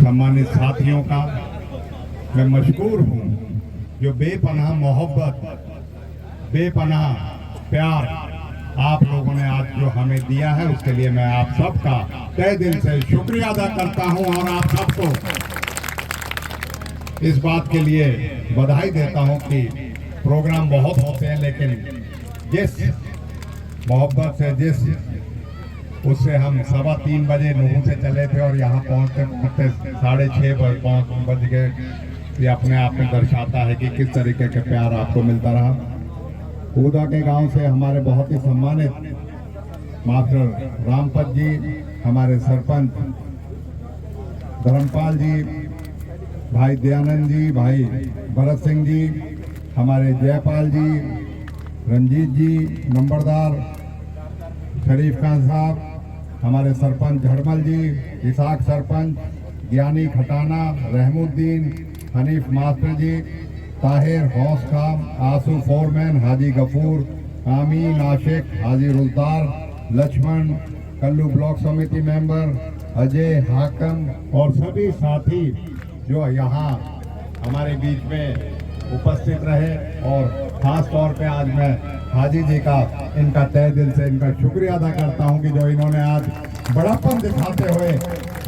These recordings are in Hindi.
सम्मानित साथियों का मैं मशकूर हूँ जो बेपनाह मोहब्बत, बेपनाह प्यार आप लोगों ने आज जो हमें दिया है, उसके लिए मैं आप सबका तहे दिल से शुक्रिया अदा करता हूँ और आप सबको इस बात के लिए बधाई देता हूँ कि प्रोग्राम बहुत होते हैं, लेकिन जिस मोहब्बत से, जिस उससे हम 3:15 बजे नूह से चले थे और यहाँ पहुँचते पहुँचते 6:30 बज गए। ये अपने आप में दर्शाता है कि किस तरीके के प्यार आपको मिलता रहा। ऊदा के गांव से हमारे बहुत ही सम्मानित मास्टर रामपत जी, हमारे सरपंच धर्मपाल जी, भाई दयानंद जी, भाई भरत सिंह जी, हमारे जयपाल जी, रंजीत जी, नंबरदार शरीफ खान साहब, हमारे सरपंच झड़मल जी, इसाक सरपंच, ज्ञानी खटाना, रहमुद्दीन, हनीफ मास्टर जी, ताहिर हौस खाम, आसू फोरमैन, हाजी गफूर, आमीन आशिक, हाजी रुजदार, लक्ष्मण, कल्लू ब्लॉक समिति मेंबर, अजय, हाकम और सभी साथी जो यहाँ हमारे बीच में उपस्थित रहे। और खास तौर पे आज मैं हाजी जी का, इनका तहे दिल से इनका शुक्रिया अदा करता हूँ कि जो इन्होंने आज बड़ापन दिखाते हुए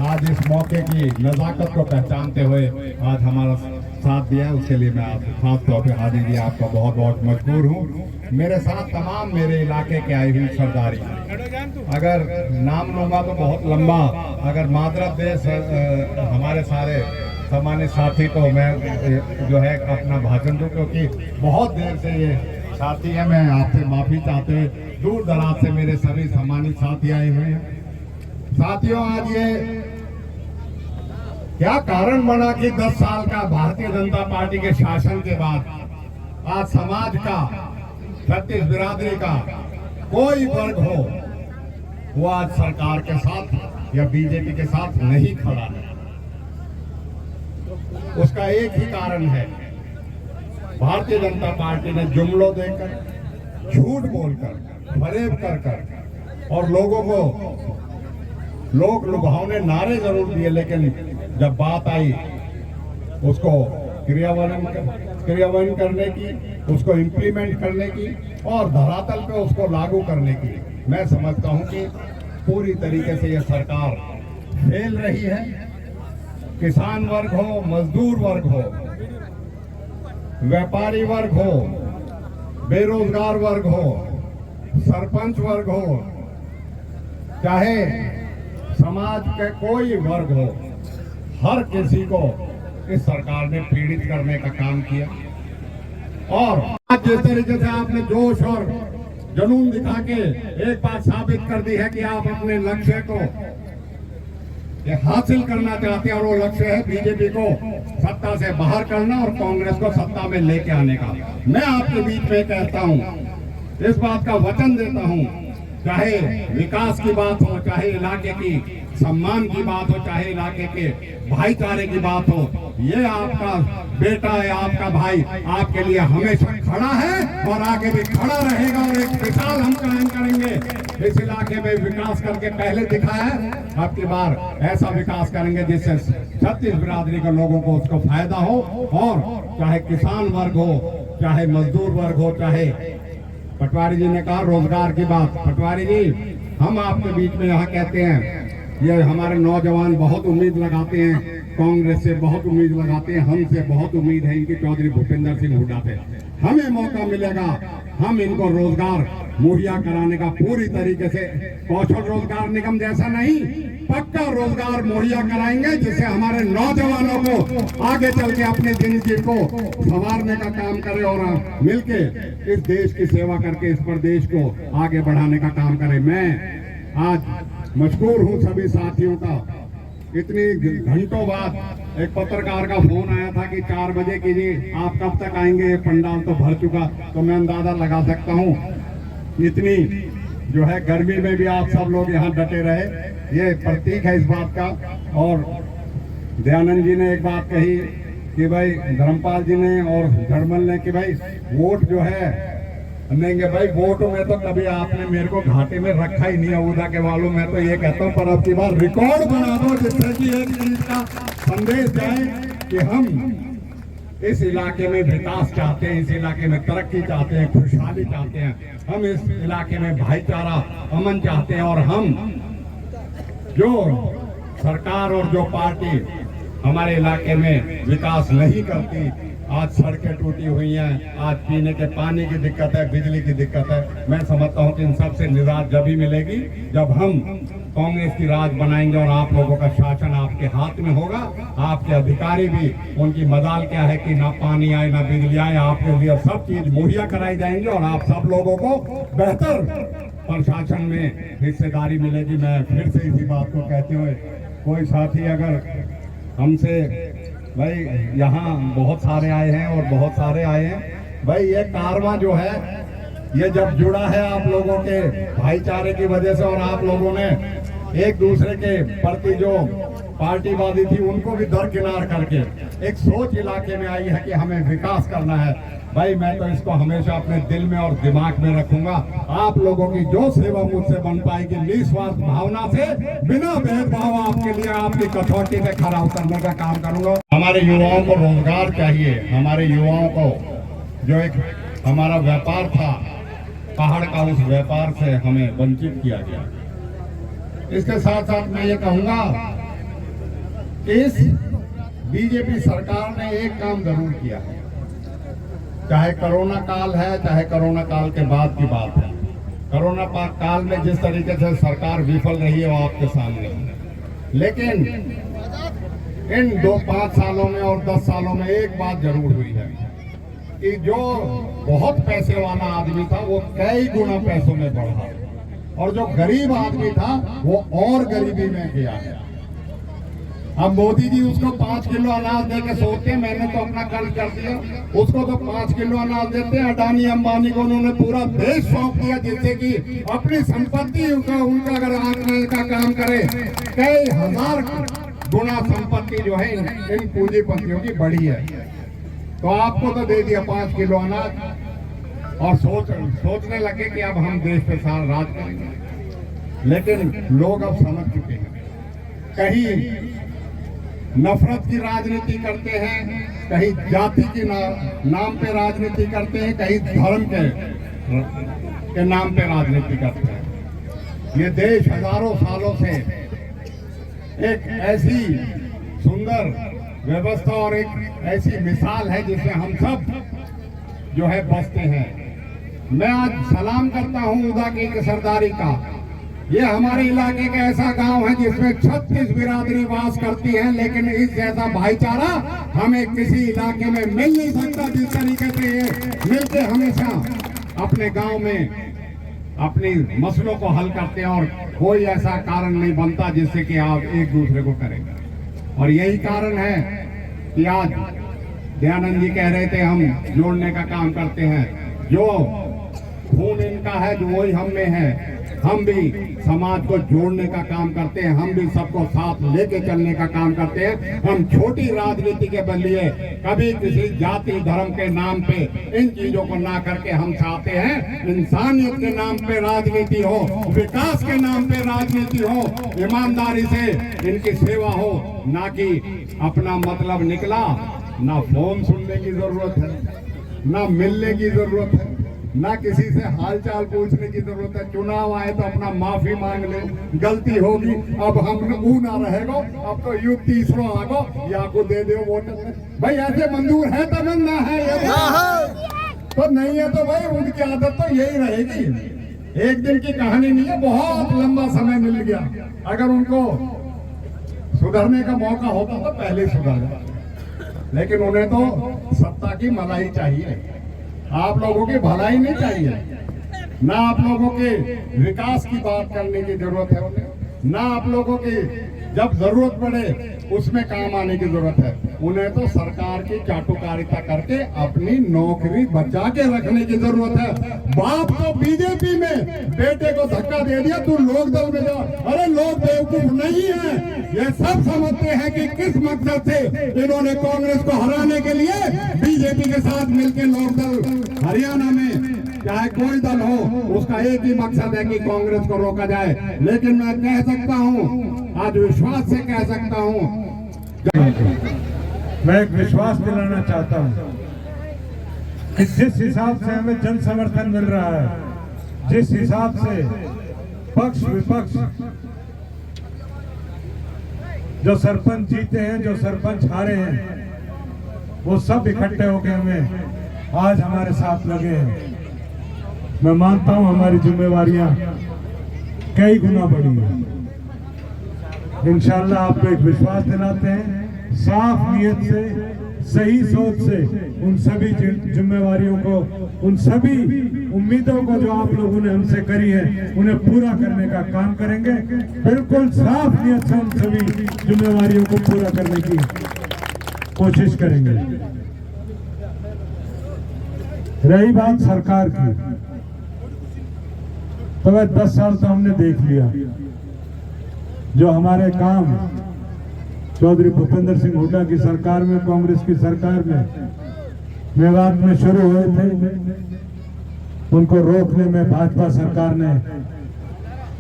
आज इस मौके की नज़ाकत को पहचानते हुए आज हमारा साथ दिया, उसके लिए मैं आप खास तौर पे हाजी जी आपका बहुत बहुत मशकूर हूँ। मेरे साथ तमाम मेरे इलाके के आई हुई सरदारी, अगर नाम लूँगा तो बहुत लंबा, अगर मादरत देश हमारे सारे सम्मानित साथी को मैं जो है अपना भाषण दूँ, क्योंकि बहुत देर से ये साथी है। मैं आपसे माफ़ी चाहते हुए, दूर दराज से मेरे सभी सम्मानित साथी आए हुए हैं। साथियों, आज ये क्या कारण बना कि 10 साल का भारतीय जनता पार्टी के शासन के बाद आज समाज का, छत्तीस बिरादरी का कोई वर्ग हो, वो आज सरकार के साथ या बीजेपी के साथ नहीं खड़ा है। उसका एक ही कारण है, भारतीय जनता पार्टी ने जुमलों देकर, झूठ बोलकर, फरेब कर और लोगों को लोक लुभावने नारे जरूर दिए, लेकिन जब बात आई उसको क्रियान्वयन करने की, उसको इम्प्लीमेंट करने की और धरातल पे उसको लागू करने की, मैं समझता हूं कि पूरी तरीके से यह सरकार फेल रही है। किसान वर्ग हो, मजदूर वर्ग हो, व्यापारी वर्ग हो, बेरोजगार वर्ग हो, सरपंच वर्ग हो, चाहे समाज के कोई वर्ग हो, हर किसी को इस सरकार ने पीड़ित करने का काम किया। और आज जिस तरीके से आपने जोश और जुनून दिखा के एक बात साबित कर दी है कि आप अपने लक्ष्य को हासिल करना चाहते हैं, और वो लक्ष्य है बीजेपी को सत्ता से बाहर करना और कांग्रेस को सत्ता में लेके आने का। मैं आपके बीच में कहता हूं, इस बात का वचन देता हूं, चाहे विकास की बात हो, चाहे इलाके की सम्मान की बात हो, चाहे इलाके के भाईचारे की बात हो, ये आपका बेटा है, आपका भाई आपके लिए हमेशा खड़ा है और आगे भी खड़ा रहेगा। और एक मिसाल हम कायम करेंगे इस इलाके में, विकास करके पहले दिखाया है, अब की बार ऐसा विकास करेंगे जिससे छत्तीस बिरादरी के लोगों को उसको फायदा हो। और चाहे किसान वर्ग हो, चाहे मजदूर वर्ग हो, चाहे पटवारी जी ने कहा रोजगार की बात, पटवारी जी हम आपके बीच में यहाँ कहते हैं, ये हमारे नौजवान बहुत उम्मीद लगाते हैं, कांग्रेस से बहुत उम्मीद लगाते हैं, हमसे बहुत उम्मीद है इनकी चौधरी भूपेंद्र सिंह हुड्डा से। हमें मौका मिलेगा, हम इनको रोजगार मुहैया कराने का पूरी तरीके से, कौशल रोजगार निगम जैसा नहीं, पक्का रोजगार मुहैया कराएंगे, जिससे हमारे नौजवानों को आगे चल के अपनी जिंदगी को संवारने का काम करे और मिलके इस देश की सेवा करके इस प्रदेश को आगे बढ़ाने का काम करे। मैं आज मशकूर हूँ सभी साथियों का। इतनी घंटों बाद एक पत्रकार का फोन आया था कि 4 बजे कीजिए, आप कब तक आएंगे, पंडाल तो भर चुका। तो मैं अंदाजा लगा सकता हूँ, इतनी जो है गर्मी में भी आप सब लोग यहाँ डटे रहे, ये प्रतीक है इस बात का। और दयानंद जी ने एक बात कही कि भाई, धर्मपाल जी ने और झड़मल ने, कि भाई वोट जो है देंगे भाई। वोट में तो कभी आपने मेरे को घाटे में रखा ही नहीं है उदा के वालों। मैं तो ये कहता हूँ पर अब की बार रिकॉर्ड बना दो जिससे कि एक चीज का संदेश जाए कि हम इस इलाके में विकास चाहते हैं, इस इलाके में तरक्की चाहते हैं, खुशहाली चाहते हैं, हम इस इलाके में भाईचारा अमन चाहते हैं। और हम जो सरकार और जो पार्टी हमारे इलाके में विकास नहीं करती, आज सड़कें टूटी हुई हैं, आज पीने के पानी की दिक्कत है, बिजली की दिक्कत है, मैं समझता हूँ कि इन सबसे निजात जब ही मिलेगी जब हम कांग्रेस की राज बनाएंगे और आप लोगों का शासन आपके हाथ में होगा। आपके अधिकारी भी, उनकी मजाल क्या है कि ना पानी आए ना बिजली आए, आपके लिए सब चीज मुहैया कराई जाएंगी और आप सब लोगों को बेहतर प्रशासन में हिस्सेदारी मिलेगी। मैं फिर से इसी बात को कहते हुए, कोई साथी अगर हमसे, भाई यहाँ बहुत सारे आए हैं और बहुत सारे आए हैं भाई, ये कारवां जो है ये जब जुड़ा है आप लोगों के भाईचारे की वजह से और आप लोगों ने एक दूसरे के प्रति जो पार्टीवादी थी उनको भी दरकिनार करके एक सोच इलाके में आई है कि हमें विकास करना है। भाई मैं तो इसको हमेशा अपने दिल में और दिमाग में रखूंगा। आप लोगों की जो सेवा मुझसे बन पाएगी निस्वार्थ भावना से, बिना भेदभाव आपके लिए आपकी कसौटी पे खरा उतरने का काम करूंगा। हमारे युवाओं को रोजगार चाहिए। हमारे युवाओं को जो एक हमारा व्यापार था पहाड़ का, उस व्यापार से हमें वंचित किया गया। इसके साथ साथ मैं ये कहूंगा कि इस बीजेपी सरकार ने एक काम जरूर किया है, चाहे कोरोना काल है, चाहे कोरोना काल के बाद की बात है। कोरोना काल में जिस तरीके से सरकार विफल रही है वो आपके सामने है, लेकिन इन 2-5 सालों में और 10 सालों में एक बात जरूर हुई है कि जो बहुत पैसे वाला आदमी था वो कई गुना पैसों में बढ़ा और जो गरीब आदमी था वो और गरीबी में गया है। अब मोदी जी उसको 5 किलो अनाज दे के सोचते हैं मैंने तो अपना कर्ज कर दिया, उसको तो 5 किलो अनाज देते हैं। अडानी अंबानी को उन्होंने पूरा देश सौंप दिया, जिससे कि अपनी संपत्ति उनका अगर आंकने का काम करे कई हजार गुना संपत्ति जो है इन पूंजीपतियों की बढ़ी है। तो आपको तो दे दिया 5 किलो अनाज और सोचने लगे कि अब हम देश पे सारा राज करेंगे। लेकिन लोग अब समझ चुके हैं, कहीं नफरत की राजनीति करते हैं, कहीं जाति के नाम पे राजनीति करते हैं, कहीं धर्म के नाम पे राजनीति करते हैं। ये देश हजारों सालों से एक ऐसी सुंदर व्यवस्था और एक ऐसी मिसाल है जिसमें हम सब जो है बसते हैं। मैं आज सलाम करता हूं उदा की सरदारी का। ये हमारे इलाके का ऐसा गांव है जिसमें 36 बिरादरी वास करती है, लेकिन इस जैसा भाईचारा हमें किसी इलाके में मिल नहीं सकता जिस तरीके से ये मिलके हमेशा अपने गांव में अपनी मसलों को हल करते हैं और कोई ऐसा कारण नहीं बनता जिससे कि आप एक दूसरे को करेंगे। और यही कारण है कि आज दयानंद जी कह रहे थे हम जोड़ने का काम करते हैं। जो खून इनका है जो वही हम में है, हम भी समाज को जोड़ने का काम करते हैं, हम भी सबको साथ लेके चलने का काम करते हैं। हम छोटी राजनीति के बदले कभी किसी जाति धर्म के नाम पे इन चीजों को ना करके हम चाहते हैं इंसानियत के नाम पे राजनीति हो, विकास के नाम पे राजनीति हो, ईमानदारी से इनकी सेवा हो, ना कि अपना मतलब निकला। ना फोन सुनने की जरूरत है, ना मिलने की जरूरत है, ना किसी से हालचाल पूछने की जरूरत है। चुनाव आए तो अपना माफी मांग ले, गलती होगी अब हम ऊ ना रहेगो, अब तो युग तीसरो आगो या को दे दो वोट। भाई ऐसे मंजूर है तो ना है, तो नहीं है तो भाई उनकी आदत तो यही रहेगी। एक दिन की कहानी नहीं है, बहुत लंबा समय मिल गया। अगर उनको सुधरने का मौका होता तो पहले ही सुधर जाता, लेकिन उन्हें तो सत्ता की मलाई चाहिए, आप लोगों की भलाई नहीं चाहिए। ना आप लोगों के विकास की बात करने की जरूरत है उन्हें, ना आप लोगों की जब जरूरत पड़े उसमें काम आने की जरूरत है। उन्हें तो सरकार की चाटुकारिता करके अपनी नौकरी बचा के रखने की जरूरत है। बाप को बीजेपी में, बेटे को धक्का दे दिया तू लोक दल में जाओ। अरे लोग बेवकूफ नहीं है, ये सब समझते हैं कि किस मकसद से इन्होंने कांग्रेस को हराने के लिए बीजेपी के साथ मिलकर लोक दल हरियाणा में चाहे कोई दल हो, उसका एक ही मकसद है कि कांग्रेस को रोका जाए। लेकिन मैं कह सकता हूं, आज विश्वास से कह सकता हूं, मैं एक विश्वास दिलाना चाहता हूं कि जिस हिसाब से हमें जन समर्थन मिल रहा है, जिस हिसाब से पक्ष विपक्ष, जो सरपंच जीते हैं, जो सरपंच हारे हैं, वो सब इकट्ठे होकर हमें आज हमारे साथ लगे हैं। मैं मानता हूं हमारी जिम्मेवारियां कई गुना बढ़ी हैं। इंशाल्लाह आपको एक विश्वास दिलाते हैं, साफ नियत से, सही सोच से उन सभी जिम्मेवारियों को, उन सभी उम्मीदों को जो आप लोगों ने हमसे करी है, उन्हें पूरा करने का काम करेंगे। बिल्कुल साफ नियत से उन सभी जिम्मेवारियों को पूरा करने की कोशिश करेंगे। रही बात सरकार की, तो वह 10 साल तो हमने देख लिया। जो हमारे काम चौधरी भूपेंद्र सिंह हुड्डा की सरकार में, कांग्रेस की सरकार में मेवात में शुरू हुए थे, उनको रोकने में भाजपा सरकार ने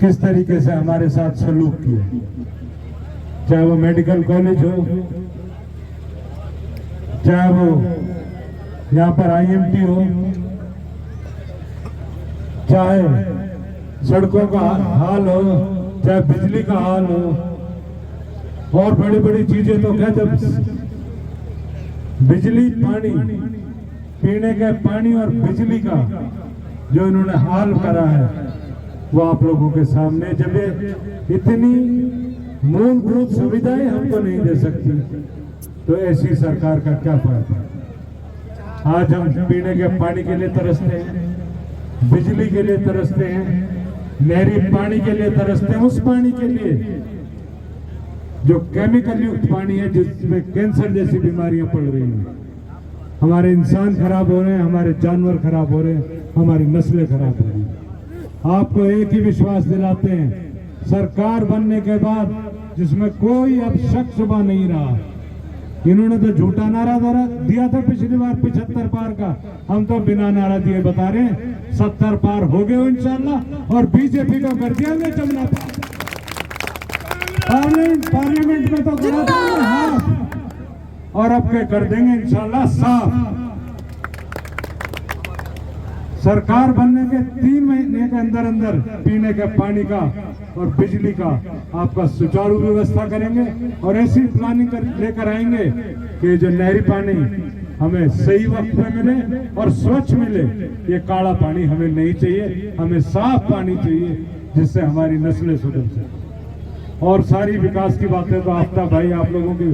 किस तरीके से हमारे साथ सलूक किया। चाहे वो मेडिकल कॉलेज हो, चाहे वो यहाँ पर IMT हो, चाहे सड़कों का हाल हो, चाहे बिजली का हाल हो, और बड़ी बड़ी चीजें तो क्या, जब बिजली, पानी, पीने के पानी और बिजली का जो इन्होंने हाल करा है, वो आप लोगों के सामने। जब ये इतनी मूलभूत सुविधाएं हमको नहीं दे सकती, तो ऐसी सरकार का क्या फायदा। आज हम पीने के पानी के लिए तरसते हैं, बिजली के लिए तरसते हैं, नहरी पानी के लिए तरसते हैं, उस पानी के लिए जो केमिकल युक्त पानी है, जिसमें कैंसर जैसी बीमारियां पड़ रही हैं। हमारे इंसान खराब हो रहे हैं, हमारे जानवर खराब हो रहे हैं, हमारी नस्लें खराब हो रही हैं। आपको एक ही विश्वास दिलाते हैं, सरकार बनने के बाद जिसमें कोई अब शक शुबा नहीं रहा। इन्होंने तो झूठा नारा दिया था पिछली बार 75 पार का, हम तो बिना नारा दिए बता रहे हैं 70 पार हो गए इंशाल्लाह, और बीजेपी को कर दिया हमने जमुना पार। पार्लियामेंट में तो करा था हाफ, और अब के कर देंगे इंशाल्लाह साफ। सरकार बनने के 3 महीने के अंदर अंदर पीने के पानी का और बिजली का आपका सुचारू व्यवस्था करेंगे, और ऐसी प्लानिंग लेकर आएंगे कि जो नहरी पानी हमें सही वक्त पे मिले और स्वच्छ मिले। ये काला पानी हमें नहीं चाहिए, हमें साफ पानी चाहिए, जिससे हमारी नस्लें सुधर सके। और सारी विकास की बातें तो आफ्ताब भाई आप लोगों की